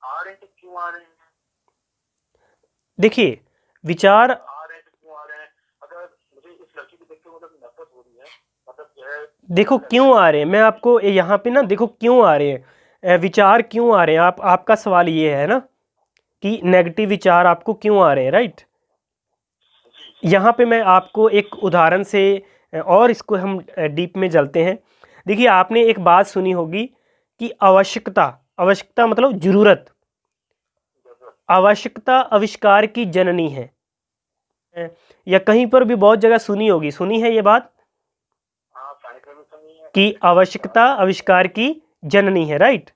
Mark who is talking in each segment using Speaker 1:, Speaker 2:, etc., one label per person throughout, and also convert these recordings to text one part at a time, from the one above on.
Speaker 1: आ रहे हैं तो क्यों आ रहे हैं?
Speaker 2: देखिए विचार,
Speaker 1: आ रहे हैं तो क्यों आ रहे हैं? अगर मुझे इस लड़की को देख के मतलब नफरत हो रही है, मतलब जो है
Speaker 2: देखो
Speaker 1: मुझे लग रहा
Speaker 2: क्यों
Speaker 1: है
Speaker 2: आ
Speaker 1: कि
Speaker 2: रहे हैं, मैं आपको यहाँ पे ना, देखो क्यों आ रहे हैं, विचार क्यों आ रहे हैं, आप आपका सवाल ये है ना कि नेगेटिव विचार आपको क्यों आ रहे हैं, राइट।
Speaker 1: जी जी
Speaker 2: यहाँ पे मैं आपको एक उदाहरण से और इसको हम डीप में चलते हैं। देखिए आपने एक बात सुनी होगी कि आवश्यकता, आवश्यकता मतलब जरूरत,
Speaker 1: जरूरत।
Speaker 2: आवश्यकता आविष्कार की जननी है। या कहीं पर भी बहुत जगह सुनी होगी, सुनी है ये बात
Speaker 1: हाँ, साइंस में भी सुनी है,
Speaker 2: कि आवश्यकता आविष्कार की जननी है, राइट।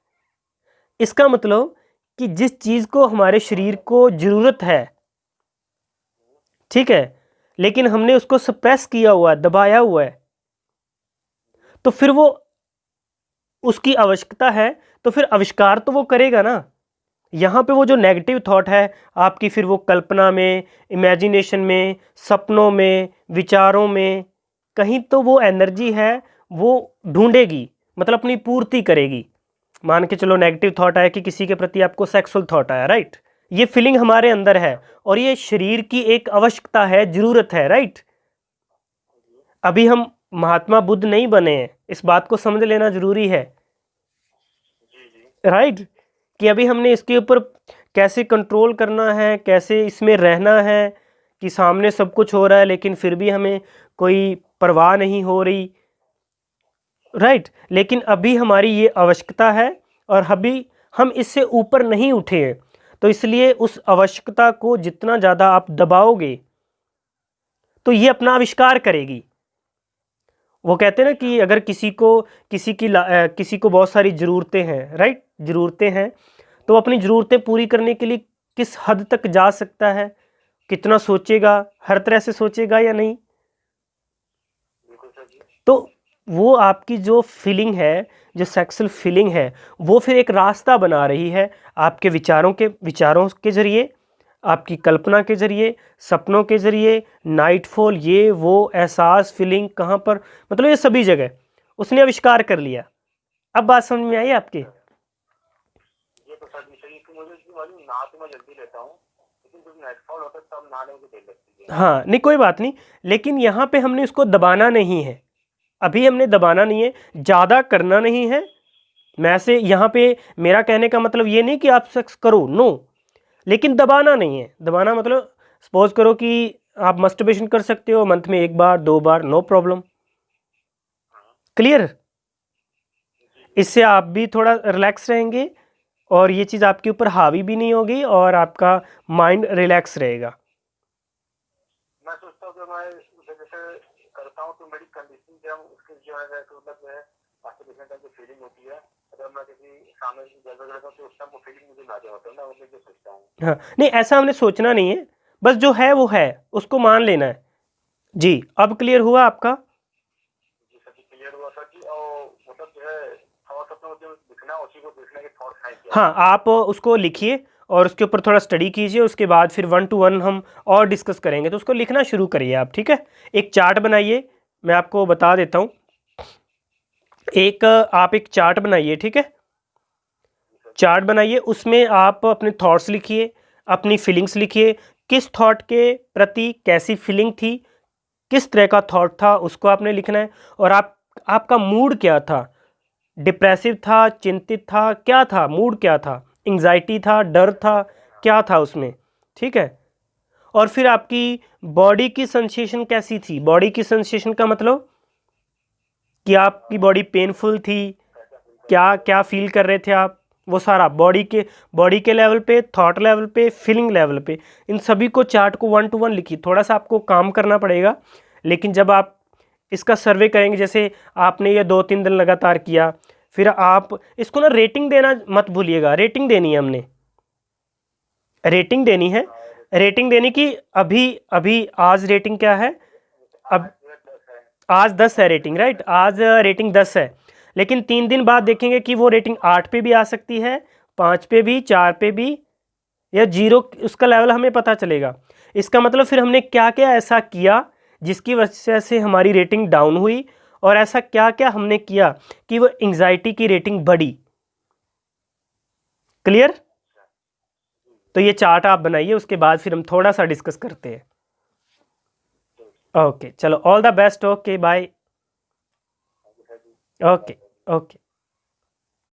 Speaker 2: इसका मतलब कि जिस चीज को हमारे शरीर को जरूरत है, ठीक है, लेकिन हमने उसको सप्रेस किया हुआ है, दबाया हुआ है, तो फिर वो उसकी आवश्यकता है, तो फिर आविष्कार तो वो करेगा ना। यहाँ पे वो जो नेगेटिव थॉट है आपकी, फिर वो कल्पना में, इमेजिनेशन में, सपनों में, विचारों में, कहीं तो वो एनर्जी है, वो ढूंढेगी, मतलब अपनी पूर्ति करेगी। मान के चलो नेगेटिव थॉट आया कि किसी के प्रति आपको सेक्सुअल थॉट आया, राइट। ये फीलिंग हमारे अंदर है और ये शरीर की एक आवश्यकता है, जरूरत है, राइट।
Speaker 1: जी
Speaker 2: अभी हम महात्मा बुद्ध नहीं बने हैं, इस बात को समझ लेना जरूरी है,
Speaker 1: जी जी।
Speaker 2: राइट। कि अभी हमने इसके ऊपर कैसे कंट्रोल करना है, कैसे इसमें रहना है, कि सामने सब कुछ हो रहा है लेकिन फिर भी हमें कोई परवाह नहीं हो रही, राइट। लेकिन अभी हमारी ये आवश्यकता है और अभी हम इससे ऊपर नहीं उठे हैं, तो इसलिए उस आवश्यकता को जितना ज़्यादा आप दबाओगे तो ये अपना आविष्कार करेगी। वो कहते हैं ना
Speaker 1: अच्छा।
Speaker 2: कि अगर किसी को बहुत सारी ज़रूरतें हैं, राइट, ज़रूरतें हैं, तो अपनी ज़रूरतें पूरी करने के लिए किस हद तक जा सकता है, कितना सोचेगा, हर तरह से सोचेगा या नहीं।
Speaker 1: बिल्कुल सर जी।
Speaker 2: तो वो आपकी जो फीलिंग है, जो सेक्सुअल फीलिंग है, वो फिर एक रास्ता बना रही है आपके विचारों के जरिए, आपकी कल्पना के जरिए, सपनों के जरिए, नाइटफॉल, ये वो एहसास फीलिंग कहाँ पर, मतलब ये सभी जगह उसने आविष्कार कर लिया। अब बात समझ में आई आपके।
Speaker 1: ये तो सर जी सही है कि मुझे इसकी मालूम, नहा तो मैं जल्दी लेता हूँ, लेकिन जब नाइटफॉल होता है तब नहाने में मुझे देर लगती है।
Speaker 2: हाँ नहीं कोई बात नहीं, लेकिन यहाँ पे हमने इसको दबाना नहीं है, अभी हमने दबाना नहीं है, ज़्यादा करना नहीं है। मैं से यहाँ पे मेरा कहने का मतलब ये नहीं कि आप सेक्स करो, नो, लेकिन दबाना नहीं है। दबाना मतलब सपोज करो कि आप मस्टरबेशन कर सकते हो मंथ में एक बार दो बार, नो प्रॉब्लम,
Speaker 1: हाँ।
Speaker 2: क्लियर।
Speaker 1: जी जी।
Speaker 2: इससे आप भी थोड़ा रिलैक्स रहेंगे और ये चीज़ आपके ऊपर हावी भी नहीं होगी और आपका माइंड रिलैक्स रहेगा।
Speaker 1: मैं सोचता हूँ कि मैं उसे जैसे करता हूँ तो मेरी कंडीशन जो है उसकी जो है तो मतलब जो है बाकी देखने टाइम जो फीलिंग होती है, अगर मैं किसी सामने जल वगैरह करता हूँ तो उस टाइम वो फीलिंग मुझे ना जाए होता है ना, वो मैं जो सोचता हूँ।
Speaker 2: हाँ नहीं ऐसा हमने सोचना नहीं है, बस जो है वो है, उसको मान लेना है। जी अब क्लियर हुआ आपका।
Speaker 1: जी सर जी, क्लियर हुआ सर जी। और मतलब जो है थॉट अपना जो दिखना है उसी को देखने के थॉट है क्या?
Speaker 2: हाँ आप उसको लिखिए और उसके ऊपर थोड़ा स्टडी कीजिए, उसके बाद फिर 1 to 1 हम और डिस्कस करेंगे, तो उसको लिखना शुरू करिए आप, ठीक है। एक चार्ट बनाइए, मैं आपको बता देता हूँ। आप एक चार्ट बनाइए, ठीक है।
Speaker 1: जी सर जी।
Speaker 2: चार्ट बनाइए, उसमें आप अपने थॉट्स लिखिए, अपनी फीलिंग्स लिखिए, किस थॉट के प्रति कैसी फीलिंग थी, किस तरह का थॉट था उसको आपने लिखना है। और आपका मूड क्या था, डिप्रेसिव था, चिंतित था, क्या था मूड, क्या था, एंजाइटी था, डर था, क्या था उसमें, ठीक है। और फिर आपकी बॉडी की सेंसेशन कैसी थी, बॉडी की सेंसेशन का मतलब कि आपकी बॉडी पेनफुल थी,
Speaker 1: कैसा फील कर रहे
Speaker 2: क्या
Speaker 1: थे?
Speaker 2: क्या फील कर रहे थे आप, वो सारा बॉडी के लेवल पे, थॉट लेवल पे, फीलिंग लेवल पे, इन सभी को चार्ट को 1 to 1 लिखिए। थोड़ा सा आपको काम करना पड़ेगा, लेकिन जब आप इसका सर्वे करेंगे, जैसे आपने ये 2-3 दिन लगातार किया, फिर आप इसको ना रेटिंग देना मत भूलिएगा, रेटिंग देनी है हमने, रेटिंग देनी है।
Speaker 1: और
Speaker 2: रेटिंग देने की, अभी अभी आज रेटिंग क्या है, अब
Speaker 1: आज जो है 10 है।
Speaker 2: आज 10 है
Speaker 1: आज
Speaker 2: रेटिंग,
Speaker 1: 10
Speaker 2: राइट,
Speaker 1: है।
Speaker 2: आज रेटिंग 10 है। लेकिन 3 दिन बाद
Speaker 1: हाँ।
Speaker 2: देखेंगे कि वो रेटिंग 8 पे भी आ सकती है, 5 पे भी, 4 पे भी, या जीरो, उसका लेवल हमें पता चलेगा। इसका मतलब फिर हमने क्या क्या ऐसा किया जिसकी वजह से हमारी रेटिंग डाउन हुई, और ऐसा क्या क्या हमने किया कि वो एंग्जाइटी की रेटिंग बढ़ी, क्लियर। तो ये चार्ट आप बनाइए, उसके बाद फिर हम थोड़ा सा डिस्कस करते हैं। ओके चलो, all the best. Okay bye. Okay okay.